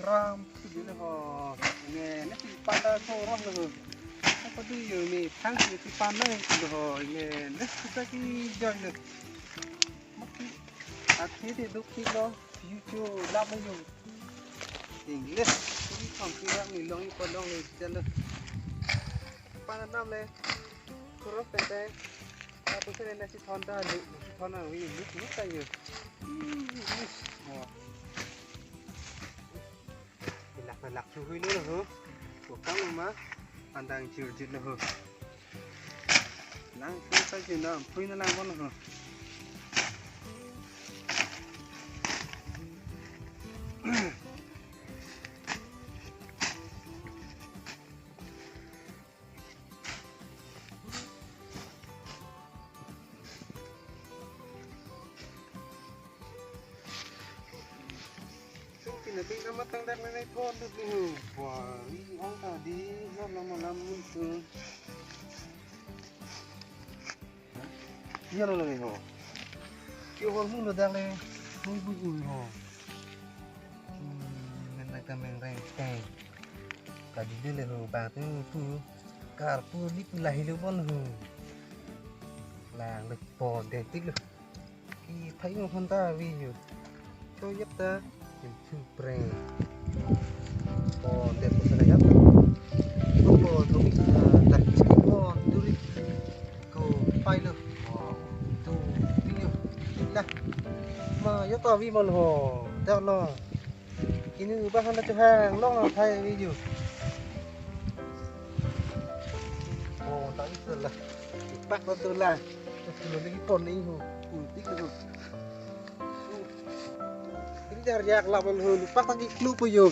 ram tu le ho ne ti pada so ram le apa tu yo ni thang ti pan le ho ne sa ki join le mati athi ti duk ti lo you la me yo English ni kon ti ra ni long ko long le chen le pan nam le kuro pe aku sini nasi thonda lu thona wi lu ta yo lạc chú huy nữa hả? Của các mà anh đang chịu chịu nữa hả? Nang phi sao chịu nữa, phi nó làm con hả? Nanti kamu tanggal mana itu ada tuh, wah, ini orang tadi lama-lama itu, iya loh nih ho, kau orang mulu dah le, ibu ini ho, nak tameng rengkeng, tadi dia le ho, batu tu, karpu ni pula hilang pun ho, lang le po dentik le, i thấy không ta video, tôi giúp ta. Super oh dia pun saya apa oh dulu tak oh dulu kau pilot oh tu video lah mà yo tao vi mon ho tao lo ini bahan tu hang long thay video oh tak bisa lah bác betul lah tu lagi pon ni ho tik lu jar yak label hulu pas lagi clue puyo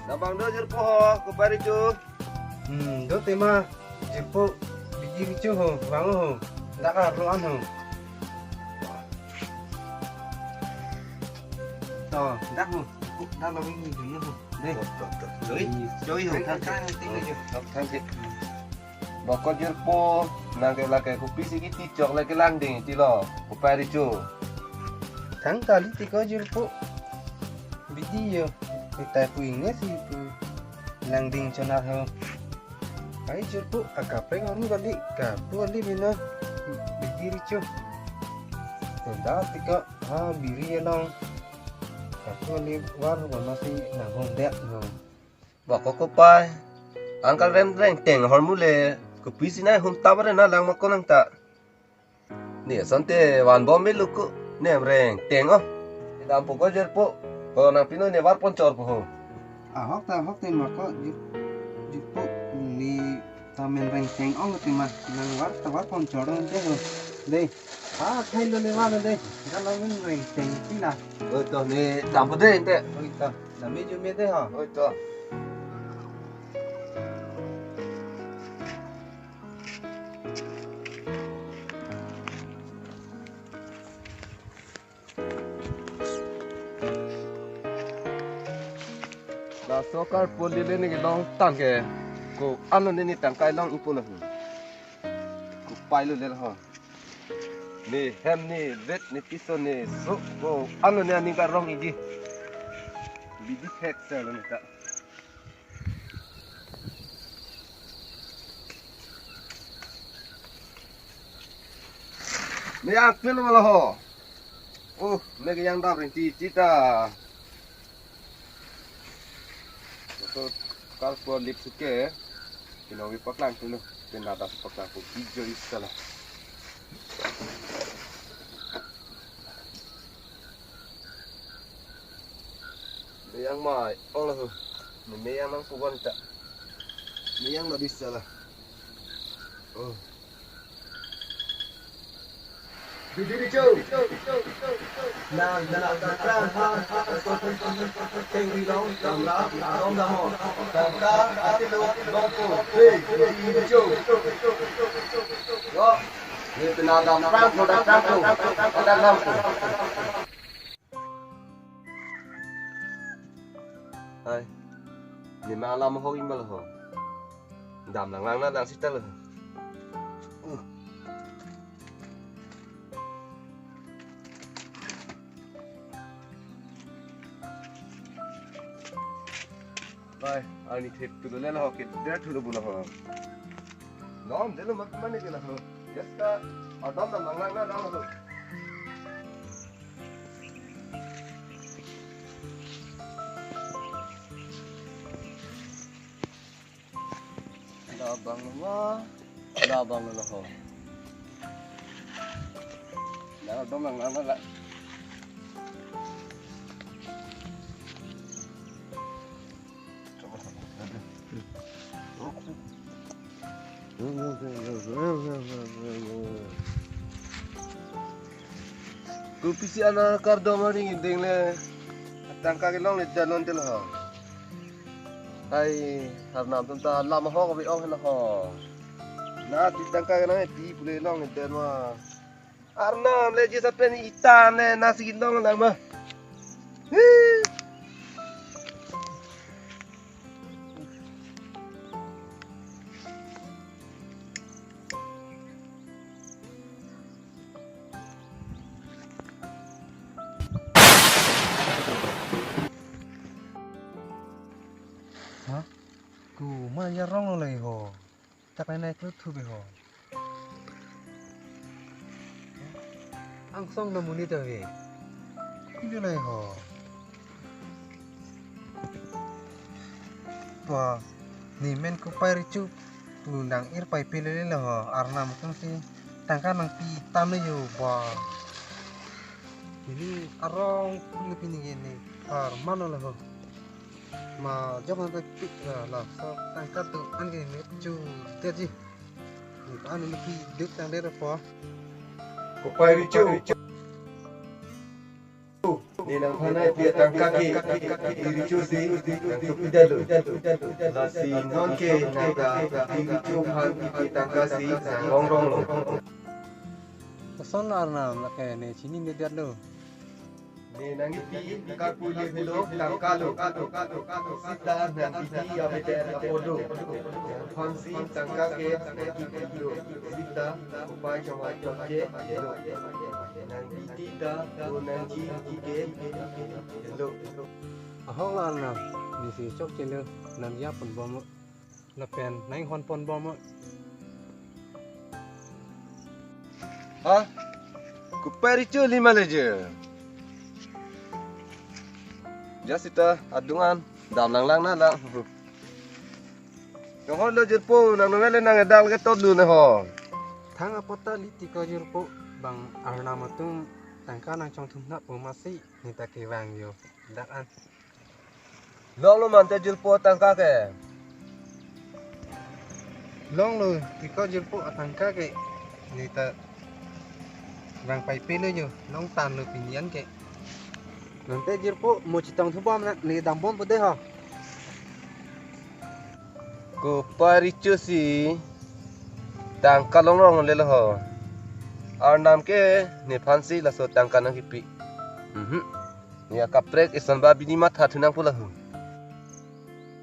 Nabang do jerpo ko pari cu do tema jerpo biji bicu ho bang ho tak karuan ho to dak ho dak lo ini dulu ho đây chơi ho thang thang thang bakal jerpo nang ke lakai kopi sikit cok lagi landing ti lo ko pari cu thang tali ti ko jerpo biji yo kita puingnya si landing chona ho ai jerpo akape ngoni balik kartu ali mina biji ricu dah tika ha biri long kartu ali war masih nangong dek no bako ko pai angkal rem teng hormule ko pisina hum tabare na lang makonang ta ni sante wan bombe luku nem reng teng oh dam poko jerpo ko nang pino ne war poncor po hok ta mako jerpo ni tamen rengkeng ong ti mas nang war tawar poncor de ho de thay lo le war de kalau men rengkeng pila to ni dam de ente oi to dam me ju me de ha oi to la sokar polile ni long tan ke ko anu ni tangkai long ipul ho ko pailu le ho ni hem ni vet ni piso ni so ko anu ni ani ka rong igi bidi hek sel ni ta me akil wala ho oh me yang da rinti cita so kalau lip suke kinawi paklan tuno pinada sa paklan ko video isala yang mai Allah ni yang nang pugon ta ni yang lebih salah oh bidiri cow na kran ha tengri long tamla long da ho tamka atilo long ko bidiri cow yo Ni penadam Franco dan Franco. Ada lampu. Hai. Ni malam ho imbal ho. Dam lang lang na lang sita lo. Bye. Ani thep tu le la ho ke der thu lo bula ho. Nom de lo mat mane ke la ho. Yasta adam dam lang lang na lang ho. Labang na ho. Na adam lang lang na. Kupisi anak kardo mari ngideng le tangka ke long le jalon tel ho. Hai harnam tenta lama ho ko bi ong na ho. Na ti tangka ke long ti pule long le tel ma. Arnam le je sapen itan le nasi long lang ma. Ku mana rong lo ho, tak naik tu tu ho. Angsong na muni tu he, ini lo ho. Wah, ni men ku pai ricu, tulundang ir pai pilih lo ho. Arna mungkin si tangka nang pi tam yo wah. Ini arong lebih ni gini, mana lo ho. Mà cho con ta bị là sao tăng cắt tự ăn cái nước chu tiết gì thì có ăn được khi đức đang đây là phó Ko pai ricu. Ni nang hanai pia tangka ke ricu si tu pidalu. Nasi non ke naga ricu han ki tangka si rong rong lo. son là là cái này chỉ nhìn được đâu Ni nangi pi ka puli helo tangka lo. Sita nanti ti abete apodo. Fansi tangka ke nanti lo. Sita upai chama choke lo. Nanti tita o nanti ke lo. hong là đi xì chốc trên lưng làm giáp phần bom là phèn nãy hoàn phần bom Ha? Ku pai ricu lima leje. Jasita adungan dam lang lang na lang. Yang hon lo jerpo nang nang le nang dal ke tot lu ne ho. tháng apa ta liti kau jurpo bang arna matung tangka nang trong thum nak pemasi ni tak kewang yo dak an Long lo man te jerpo tangka ke. long lo ti kau jurpo tangka ke ni tak vang pai pe lo yo long tan lo pinian ke nanti jurpo mo citang thu bom ni dam bom pede ha Ku pai ricu si tangka long long le lo ho. Ar nam ke ni fansi la so tangka nang hipi. Ni kaprek isan ba bini mat hat nang pula hu.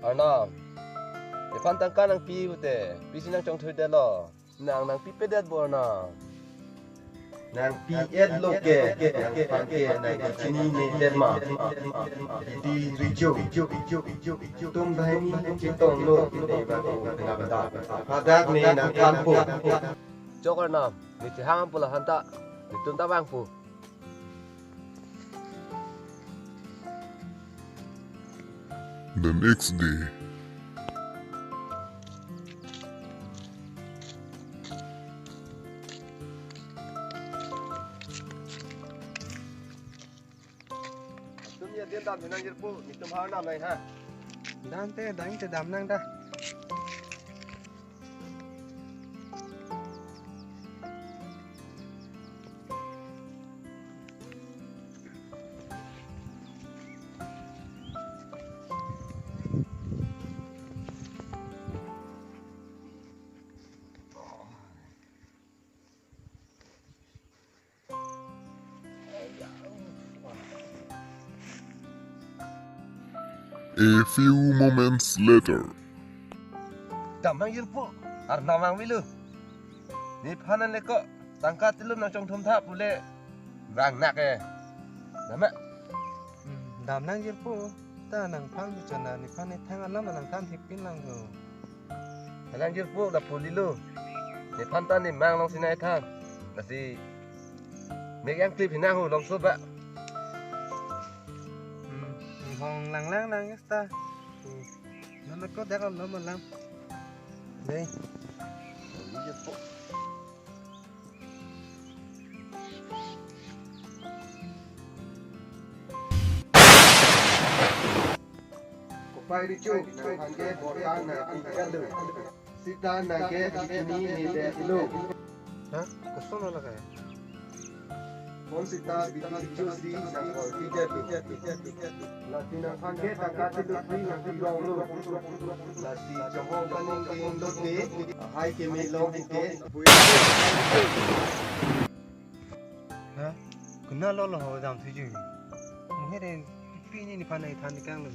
Ar nam. Ni fan tangka nang pi bute. Pi sinang chong thu de lo. Nang pi pe det bo na. Nang pi et lo ke nang fan ke nang chini ni denma. Di rijo. Tum bhai ni chitong lo ni ba ko na ba da. Padak ni nang kan po. Chokar nam. Ni chi hang pula hanta. Ni tun ta bang pu. The next day, Tum ya dia dam ni nang jerpo. Ni tum har nam này ha. dan te dang te dam nang da A few moments later. Damang yurpo, arnamang wilu. Ni panan leko, tangkat tilum nang cong thom thap pule, rang nak nama. Dam nang jir po, ta nang pang bicara ni pan ni tangan lama nang tam hipin lang go. Halang yurpo la pulilu. Ni pantan ni mang long sinai thang, nasi. Mek yang klip hinang hu long soba. Hong lang lang nang esta. Nó có đá con nó mà làm. Đây. Yurpo. Pai di cu, nang angge botan na ikan lu. Sita nangge ini ni de lu. Hah? Kosong lah kayak. Mon sita biti cu si nang or tiga. Lati nang angge tangkat lu pri nang tirong lu. Lati jamong kaning ke lu de, hai ke me long ke. Hah? Kena lo lo ho dam tu ju. Mungkin ni pi ni pan ni tan ni kang lu.